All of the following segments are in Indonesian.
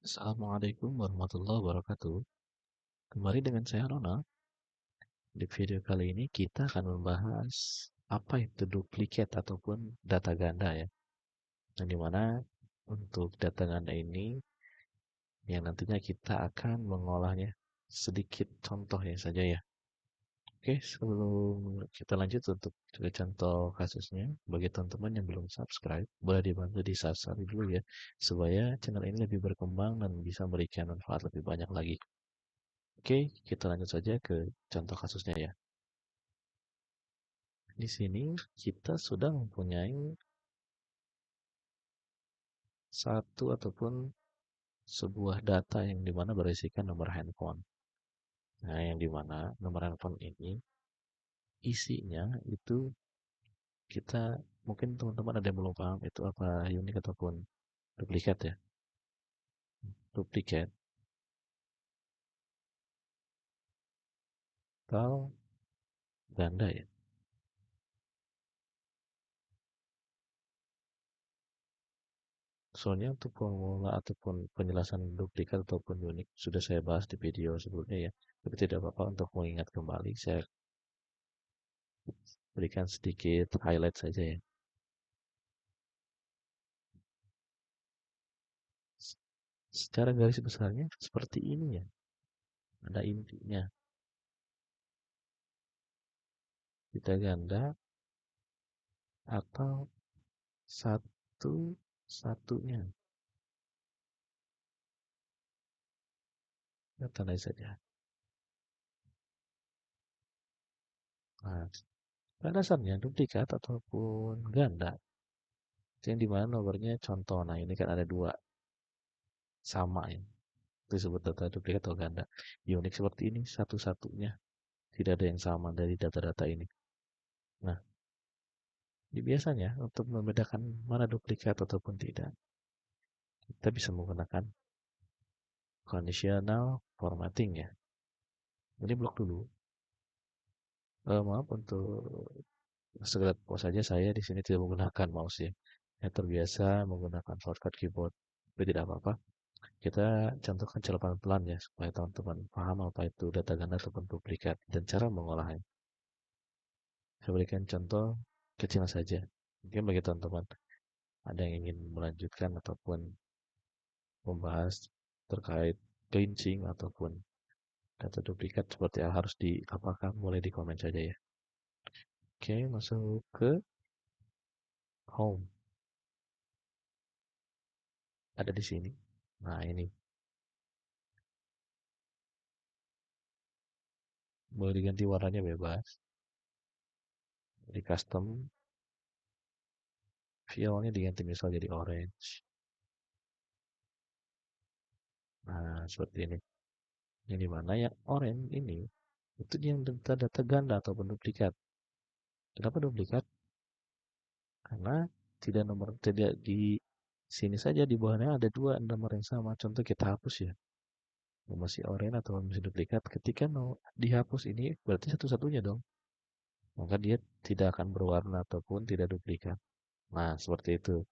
Assalamualaikum warahmatullahi wabarakatuh. Kembali dengan saya Ronald. Di video kali ini kita akan membahas apa itu duplikat ataupun data ganda ya. Yang dimana untuk data ganda ini yang nantinya kita akan mengolahnya sedikit contohnya saja ya. Oke, sebelum kita lanjut untuk contoh kasusnya, bagi teman-teman yang belum subscribe, boleh dibantu di subscribe dulu ya, supaya channel ini lebih berkembang dan bisa memberikan manfaat lebih banyak lagi. Oke, kita lanjut saja ke contoh kasusnya ya. Di sini kita sudah mempunyai satu ataupun sebuah data yang dimana berisikan nomor handphone. Nah, yang dimana nomor handphone ini isinya itu kita mungkin teman-teman ada yang belum paham itu apa unik ataupun duplikat ya. Duplikat atau ganda ya. Soalnya untuk formula ataupun penjelasan duplikat ataupun unik sudah saya bahas di video sebelumnya ya. Tapi tidak apa-apa untuk mengingat kembali, saya berikan sedikit highlight saja ya. Secara garis besarnya seperti ini ya. Ada intinya. Kita ganda atau satu-satunya. Kita tandai saja. Nah, pada dasarnya duplikat ataupun ganda. Yang dimana nomornya contoh. Nah, ini kan ada dua. Sama ya. Itu disebut data duplikat atau ganda. Unik seperti ini satu-satunya. Tidak ada yang sama dari data-data ini. Nah, biasanya untuk membedakan mana duplikat ataupun tidak, kita bisa menggunakan conditional formatting ya. Jadi blok dulu. Maaf untuk segala pos saja saya di sini tidak menggunakan mouse ya. Saya terbiasa menggunakan shortcut keyboard. Tapi tidak apa-apa. Kita contohkan secara pelan-pelan ya supaya teman-teman paham apa itu data ganda ataupun duplikat dan cara mengolahnya. Saya berikan contoh kecil saja. Mungkin bagi teman-teman ada yang ingin melanjutkan ataupun membahas terkait cleansing ataupun data duplikat seperti yang harus diapakan, boleh di komen saja ya. Oke, masuk ke home. Ada di sini. Nah, ini boleh diganti warnanya bebas. Di custom, fillnya diganti misal jadi orange. Nah, seperti ini. Yang dimana yang orange ini itu yang data-data ganda ataupun duplikat. Kenapa duplikat? Karena tidak di sini saja di bawahnya ada dua nomor yang sama. Contoh kita hapus ya. Masih oranye atau masih duplikat. Ketika mau dihapus ini berarti satu-satunya dong. Maka dia tidak akan berwarna ataupun tidak duplikat. Nah, seperti itu.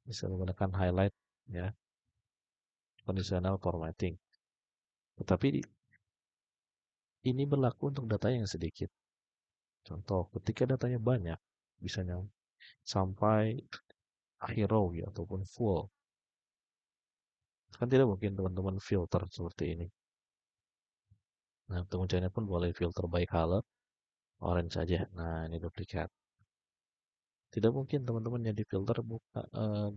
Bisa menggunakan highlight ya, conditional formatting. Tetapi ini berlaku untuk data yang sedikit. Contoh, ketika datanya banyak, misalnya sampai akhir row ya, ataupun full. Kan tidak mungkin teman-teman filter seperti ini. Nah, untuk mencarinya pun boleh filter by color, orange saja. Nah, ini duplikat. Tidak mungkin teman-teman yang difilter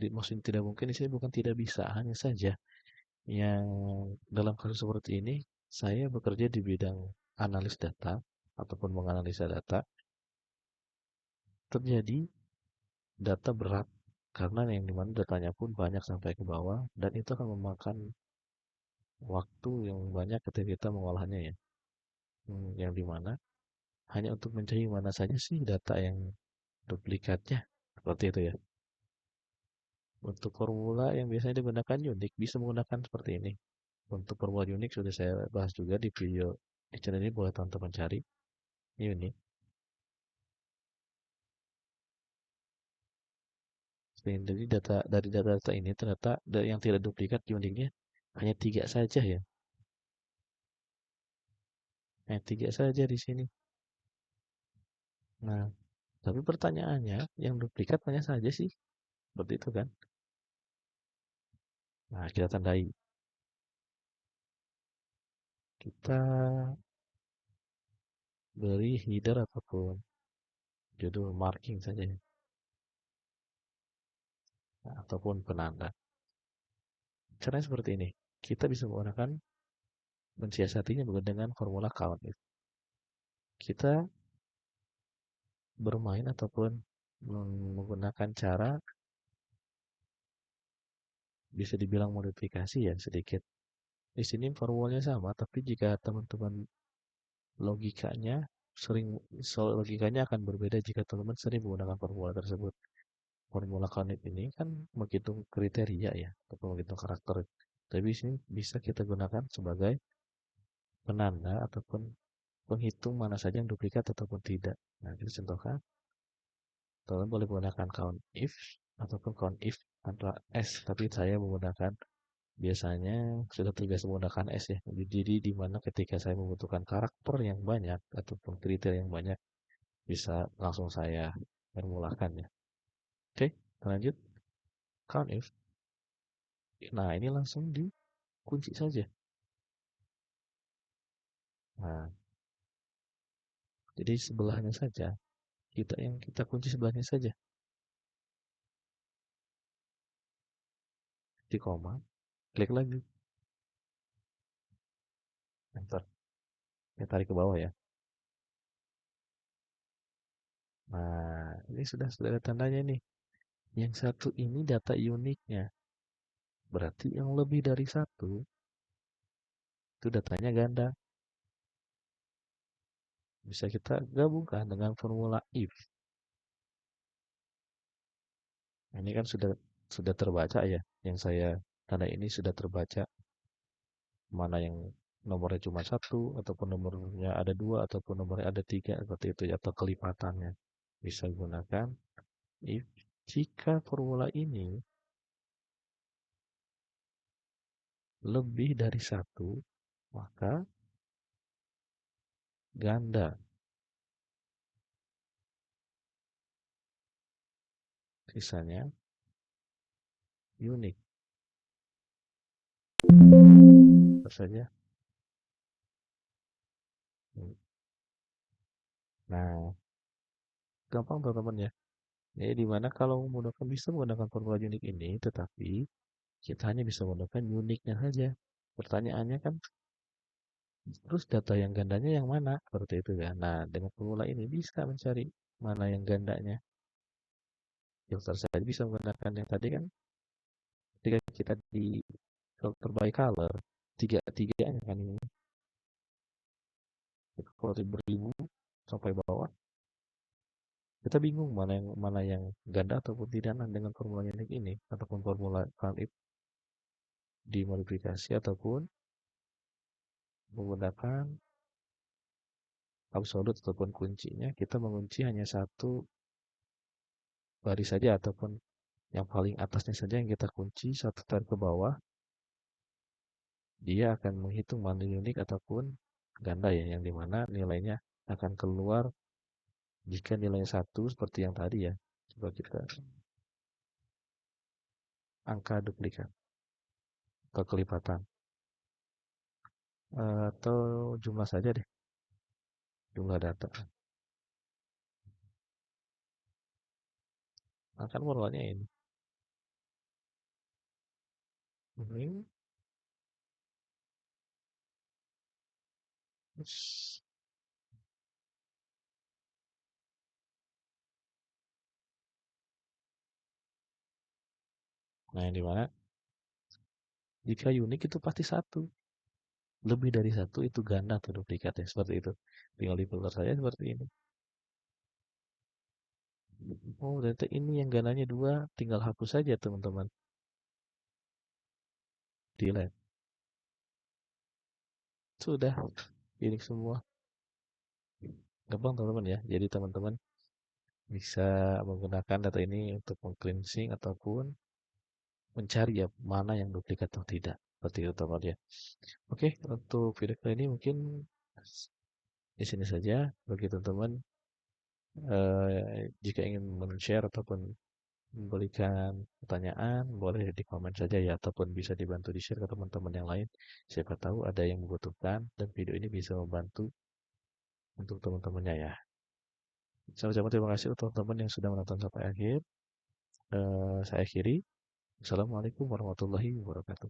maksudnya tidak mungkin di sini bukan tidak bisa, hanya saja yang dalam kasus seperti ini saya bekerja di bidang analis data ataupun menganalisa data, terjadi data berat karena yang dimana datanya pun banyak sampai ke bawah dan itu akan memakan waktu yang banyak ketika kita mengolahnya ya. Yang dimana hanya untuk mencari mana saja sih data yang duplikatnya seperti itu ya. Untuk formula yang biasanya digunakan unik bisa menggunakan seperti ini. Untuk formula unik sudah saya bahas juga di video di channel ini, boleh teman-teman cari. Unik. Jadi dari data-data ini ternyata yang tidak duplikat uniknya hanya tiga saja ya. Hanya tiga saja di sini. Nah, tapi pertanyaannya, yang duplikat mana saja sih? Seperti itu kan? Nah, kita tandai. Kita beri header ataupun judul marking saja ya. Nah, ataupun penanda. Caranya seperti ini. Kita bisa menggunakan mensiasatinya dengan formula count. Kita bermain ataupun menggunakan cara bisa dibilang modifikasi ya sedikit. Di sini formulanya sama, tapi jika teman-teman logikanya logikanya akan berbeda jika teman-teman sering menggunakan formula tersebut. Formula Canip ini kan menghitung kriteria ya, atau menghitung karakter. Tapi di sini bisa kita gunakan sebagai penanda ataupun penghitung mana saja yang duplikat ataupun tidak. Nah, kita contohkan, teman boleh menggunakan count if ataupun count if tanpa s, tapi saya menggunakan biasanya sudah terbiasa menggunakan s ya. Jadi di mana ketika saya membutuhkan karakter yang banyak ataupun kriteria yang banyak, bisa langsung saya formulakan ya. Oke, lanjut. Count if. Nah, ini langsung dikunci saja. Nah, jadi sebelahnya saja, kita kunci sebelahnya saja. Di koma, klik lagi, enter. Ya, tarik ke bawah ya. Nah, ini sudah ada tandanya nih. Yang satu ini data uniknya. Berarti yang lebih dari satu, itu datanya ganda. Bisa kita gabungkan dengan formula if. Nah, ini kan sudah terbaca ya. Yang saya tanda ini sudah terbaca mana yang nomornya cuma satu ataupun nomornya ada dua ataupun nomornya ada tiga seperti itu ya, atau kelipatannya bisa gunakan if jika formula ini lebih dari satu maka ganda, sisanya unik. Terus saja. Nah, gampang teman-teman ya. Jadi dimana kalau menggunakan bisa menggunakan formula unik ini, tetapi kita hanya bisa menggunakan uniknya saja. Pertanyaannya kan, terus data yang gandanya yang mana? Seperti itu kan. Nah, dengan formula ini bisa mencari mana yang gandanya. Filter saja bisa menggunakan yang tadi kan, ketika kita di filter by color, tiga-tiganya kan ini. Kalau beribu sampai bawah, kita bingung mana yang ganda ataupun tidak dengan formula unik ini ataupun formula if dimodifikasi ataupun menggunakan absolut ataupun kuncinya kita mengunci hanya satu baris saja ataupun yang paling atasnya saja yang kita kunci satu tarik ke bawah, dia akan menghitung mana unik ataupun ganda ya, yang dimana nilainya akan keluar jika nilainya satu seperti yang tadi ya. Coba kita angka duplikat atau kelipatan. Atau jumlah saja deh, jumlah data. Nah, kan formulanya ini. Ini. Nah, yang dimana jika unik itu pasti satu. Lebih dari satu itu ganda atau duplikat ya, seperti itu. Tinggal di filter saya seperti ini. Oh, ternyata ini yang gandanya dua, tinggal hapus saja teman-teman. Delete. Sudah, unik semua. Gampang teman-teman ya. Jadi teman-teman bisa menggunakan data ini untuk meng-cleansing ataupun mencari ya mana yang duplikat atau tidak. Seperti itu teman ya. Oke, untuk video kali ini mungkin di sini saja. Bagi teman-teman, jika ingin men-share ataupun memberikan pertanyaan, boleh di komen saja ya, ataupun bisa dibantu di-share ke teman-teman yang lain. Siapa tahu ada yang membutuhkan dan video ini bisa membantu untuk teman-temannya ya. Sama-sama terima kasih untuk teman-teman yang sudah menonton sampai akhir. Saya akhiri. Assalamualaikum warahmatullahi wabarakatuh.